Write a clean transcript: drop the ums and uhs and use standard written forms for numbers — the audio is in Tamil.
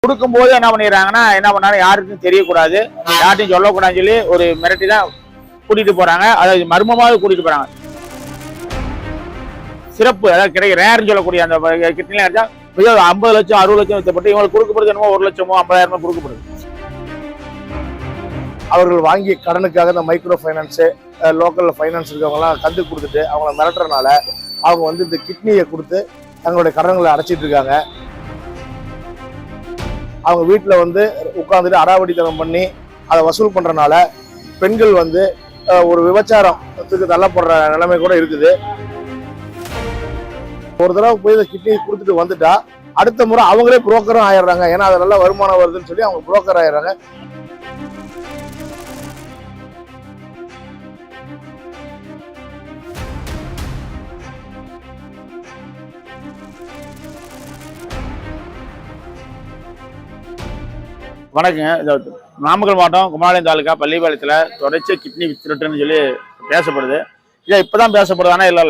கொடுக்கும்போது என்ன பண்ணிடுறாங்கன்னா என்ன பண்ணாங்க யாருக்கும் தெரியக்கூடாது, யார்ட்டையும் சொல்லக்கூடாதுன்னு சொல்லி ஒரு மிரட்டி தான் கூட்டிட்டு போறாங்க. அதாவது மர்மமாக கூட்டிட்டு போறாங்க. சிறப்பு அதாவது கிடைக்க ரேர்னு சொல்லக்கூடிய அந்த கிட்னிலாம் எடுத்தா 50 லட்சம் 60 லட்சம் வித்தப்பட்டு இவங்களுக்கு கொடுக்கப்படுது என்னமோ 1 லட்சமோ 50,000 கொடுக்கப்படுது. அவர்கள் வாங்கிய கடனுக்காக இந்த மைக்ரோ ஃபைனான்ஸு லோக்கல் ஃபைனான்ஸ் இருக்கவங்கலாம் கந்து கொடுத்துட்டு அவங்கள மிரட்டுறதுனால அவங்க வந்து இந்த கிட்னியை கொடுத்து தங்களுடைய கடன்களை அடைச்சிட்டு இருக்காங்க. அவங்க வீட்டில் வந்து உட்காந்துட்டு அடாவடித்தனம் பண்ணி அதை வசூல் பண்ணுறனால பெண்கள் வந்து ஒரு விபச்சாரத்துக்கு தள்ளப்படுற நிலைமை கூட இருக்குது. ஒரு தடவை போய் இந்த கிட்னி கொடுத்துட்டு வந்துட்டா அடுத்த முறை அவங்களே புரோக்கரும் ஆயிடுறாங்க. ஏன்னா அது நல்ல வருமானம் வருதுன்னு சொல்லி அவங்க புரோக்கர் ஆயிடுறாங்க. வணக்கங்க. நாமக்கல் மாவட்டம் குமாரபாளையம் தாலுகா பள்ளிப்பாளையத்தில் தொடர்ச்சி கிட்னி திருட்டுன்னு சொல்லி பேசப்படுது. இதை இப்போதான் பேசப்படுது. ஆனால் இல்லை